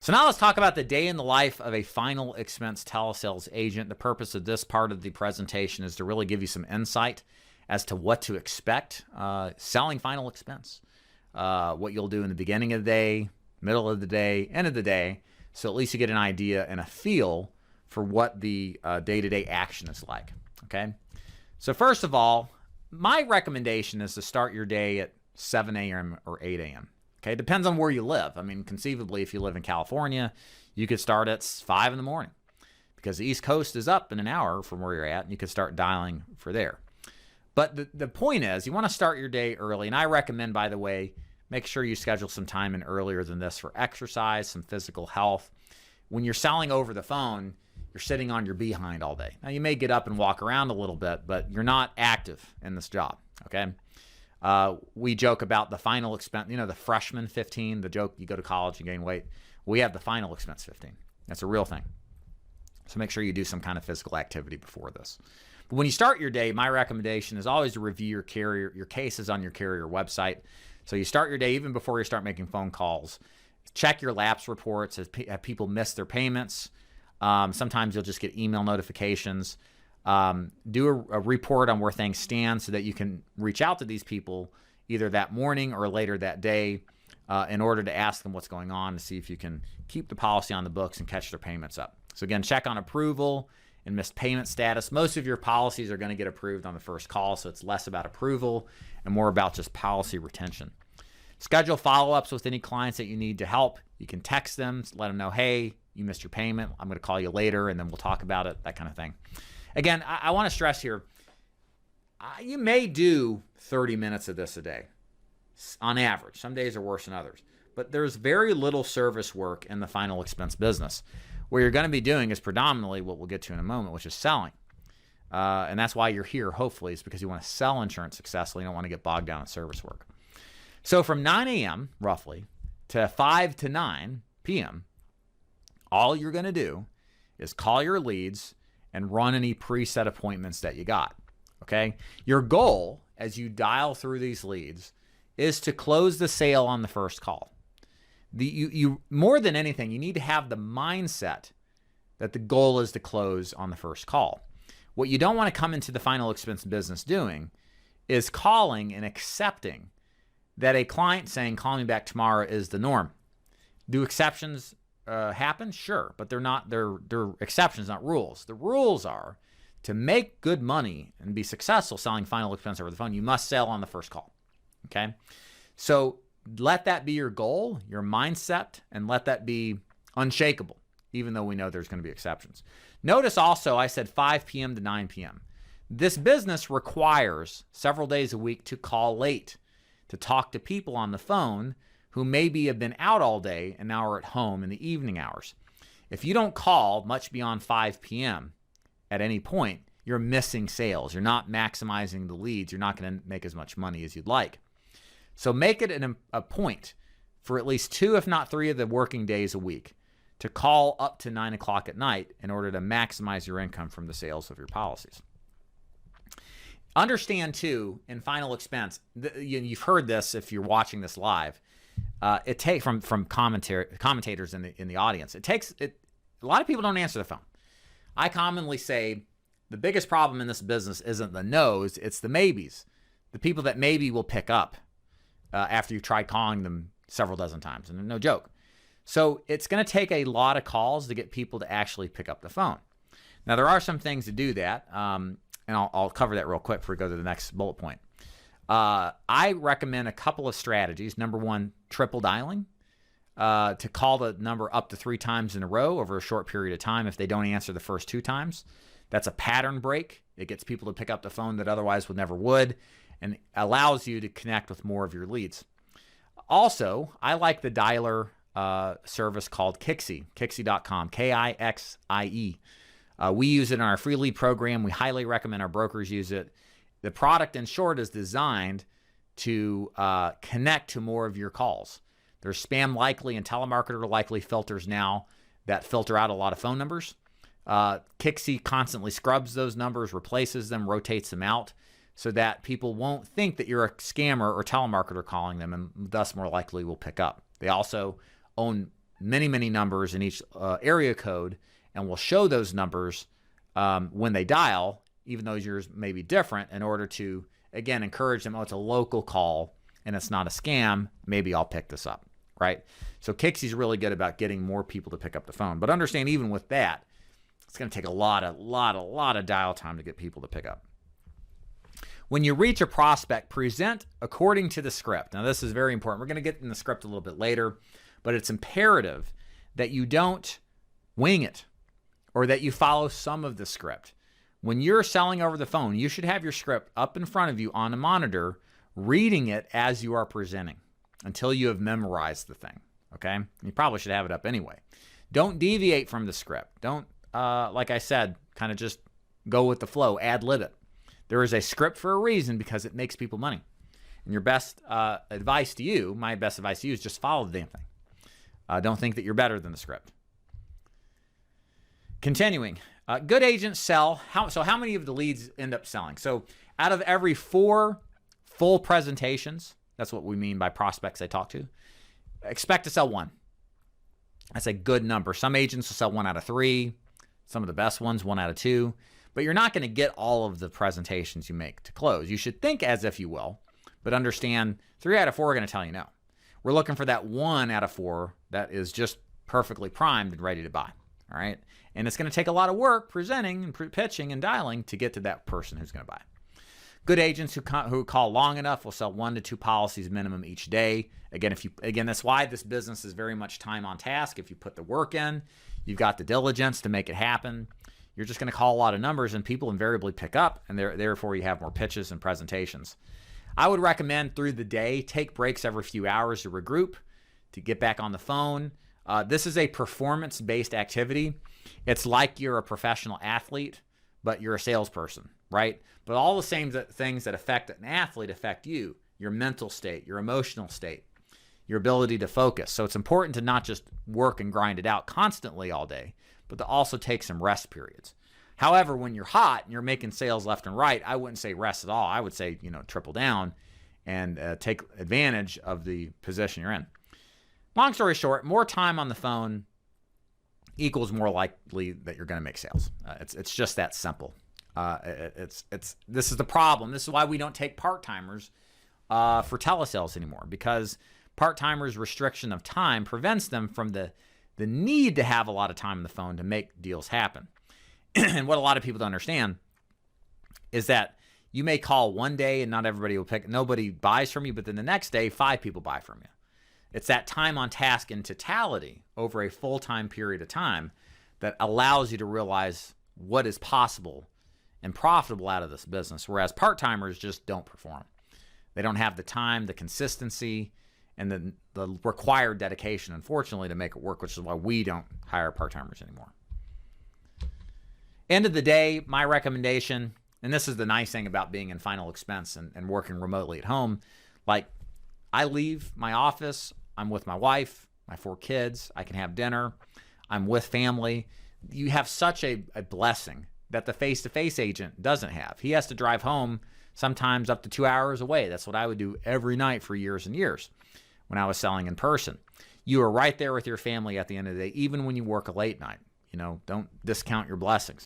So now let's talk about the day in the life of a final expense telesales agent. The purpose of this part of the presentation is to really give you some insight as to what to expect selling final expense, what you'll do in the beginning of the day, middle of the day, end of the day, so at least you get an idea and a feel for what the day-to-day action is like, okay? So first of all, my recommendation is to start your day at 7 a.m. or 8 a.m. Okay, depends on where you live. I mean, conceivably, if you live in California, you could start at 5 in the morning because the East Coast is up in an hour from where you're at, and you could start dialing for there. But the point is, you want to start your day early, and I recommend, by the way, make sure you schedule some time in earlier than this for exercise, some physical health. When you're selling over the phone, you're sitting on your behind all day. Now, you may get up and walk around a little bit, but you're not active in this job, okay? We joke about the final expense, you know, the freshman 15, the joke, you go to college and gain weight. We have the final expense 15. That's a real thing. So make sure you do some kind of physical activity before this. But when you start your day, my recommendation is always to review your cases on your carrier website. So you start your day even before you start making phone calls. Check your lapse reports. Have people missed their payments? Sometimes you'll just get email notifications. Do a report on where things stand so that you can reach out to these people either that morning or later that day in order to ask them what's going on to see if you can keep the policy on the books and catch their payments up. So again, check on approval and missed payment status. Most of your policies are going to get approved on the first call, so it's less about approval and more about just policy retention. Schedule follow-ups with any clients that you need to help. You can text them, let them know, hey, you missed your payment. I'm going to call you later, and then we'll talk about it, that kind of thing. Again, I want to stress here, you may do 30 minutes of this a day on average. Some days are worse than others. But there's very little service work in the final expense business. What you're going to be doing is predominantly what we'll get to in a moment, which is selling. And that's why you're here, hopefully, is because you want to sell insurance successfully. You don't want to get bogged down in service work. So from 9 a.m., roughly, to 5 to 9 p.m., all you're going to do is call your leads and run any preset appointments that you got, okay? Your goal as you dial through these leads is to close the sale on the first call. You more than anything, you need to have the mindset that the goal is to close on the first call. What you don't want to come into the final expense business doing is calling and accepting that a client saying, call me back tomorrow is the norm. Do exceptions happen? Sure, but they're exceptions, not rules. The rules are to make good money and be successful selling final expense over the phone, you must sell on the first call, okay? So let that be your goal, your mindset, and let that be unshakable, even though we know there's going to be exceptions. Notice also I said 5 p.m. to 9 p.m. This business requires several days a week to call late, to talk to people on the phone who maybe have been out all day and now are at home in the evening hours. If you don't call much beyond 5 p.m. at any point, you're missing sales. You're not maximizing the leads. You're not going to make as much money as you'd like. So make it a point for at least 2, if not 3 of the working days a week to call up to 9 o'clock at night in order to maximize your income from the sales of your policies. Understand too, in final expense, you've heard this if you're watching this live, it takes from commentators in the audience. A lot of people don't answer the phone. I commonly say the biggest problem in this business isn't the no's, it's the maybes. The people that maybe will pick up after you've tried calling them several dozen times, and no joke. So it's going to take a lot of calls to get people to actually pick up the phone. Now there are some things to do that, and I'll cover that real quick before we go to the next bullet point. I recommend a couple of strategies. Number one, triple dialing, to call the number up to 3 times in a row over a short period of time if they don't answer the first 2 times. That's a pattern break. It gets people to pick up the phone that otherwise would, and allows you to connect with more of your leads. Also, I like the dialer service called Kixie, Kixie.com, K-I-X-I-E. We use it in our free lead program. We highly recommend our brokers use it. The product, in short, is designed to connect to more of your calls. There's spam likely and telemarketer likely filters now that filter out a lot of phone numbers. Kixie constantly scrubs those numbers, replaces them, rotates them out so that people won't think that you're a scammer or telemarketer calling them, and thus more likely will pick up. They also own many, many numbers in each area code, and we'll show those numbers when they dial, even though yours may be different, in order to, again, encourage them, oh, it's a local call and it's not a scam. Maybe I'll pick this up, right? So Kixie's really good about getting more people to pick up the phone. But understand, even with that, it's going to take a lot of dial time to get people to pick up. When you reach a prospect, present according to the script. Now, this is very important. We're going to get in the script a little bit later, but it's imperative that you don't wing it or that you follow some of the script. When you're selling over the phone, you should have your script up in front of you on a monitor, reading it as you are presenting until you have memorized the thing, okay? You probably should have it up anyway. Don't deviate from the script. Don't, like I said, kind of just go with the flow, ad-lib it. There is a script for a reason, because it makes people money. And your best advice to you, my best advice to you, is just follow the damn thing. Don't think that you're better than the script. Continuing, good agents sell. So how many of the leads end up selling? So out of every 4 full presentations, that's what we mean by prospects I talk to, expect to sell 1. That's a good number. Some agents will sell 1 out of 3. Some of the best ones, 1 out of 2. But you're not going to get all of the presentations you make to close. You should think as if you will, but understand 3 out of 4 are going to tell you no. We're looking for that 1 out of 4 that is just perfectly primed and ready to buy. All right. And it's going to take a lot of work presenting and pitching and dialing to get to that person who's going to buy. Good agents who call long enough will sell 1 to 2 policies minimum each day. Again, that's why this business is very much time on task. If you put the work in, you've got the diligence to make it happen. You're just going to call a lot of numbers, and people invariably pick up, and therefore you have more pitches and presentations. I would recommend through the day, take breaks every few hours to regroup, to get back on the phone. This is a performance-based activity. It's like you're a professional athlete, but you're a salesperson, right? But all the same things that affect an athlete affect you, your mental state, your emotional state, your ability to focus. So it's important to not just work and grind it out constantly all day, but to also take some rest periods. However, when you're hot and you're making sales left and right, I wouldn't say rest at all. I would say, triple down and take advantage of the position you're in. Long story short, more time on the phone equals more likely that you're going to make sales. It's just that simple. This is the problem. This is why we don't take part-timers for telesales anymore, because part-timers' restriction of time prevents them from the need to have a lot of time on the phone to make deals happen. And what a lot of people don't understand is that you may call one day and not everybody will pick, nobody buys from you, but then the next day, 5 people buy from you. It's that time on task in totality over a full-time period of time that allows you to realize what is possible and profitable out of this business, whereas part-timers just don't perform. They don't have the time, the consistency, and the required dedication, unfortunately, to make it work, which is why we don't hire part-timers anymore. End of the day, my recommendation, and this is the nice thing about being in final expense and working remotely at home, like I leave my office, I'm with my wife, my 4 kids, I can have dinner, I'm with family. You have such a blessing that the face-to-face agent doesn't have. He has to drive home sometimes up to 2 hours away. That's what I would do every night for years and years when I was selling in person. You are right there with your family at the end of the day, even when you work a late night. Don't discount your blessings.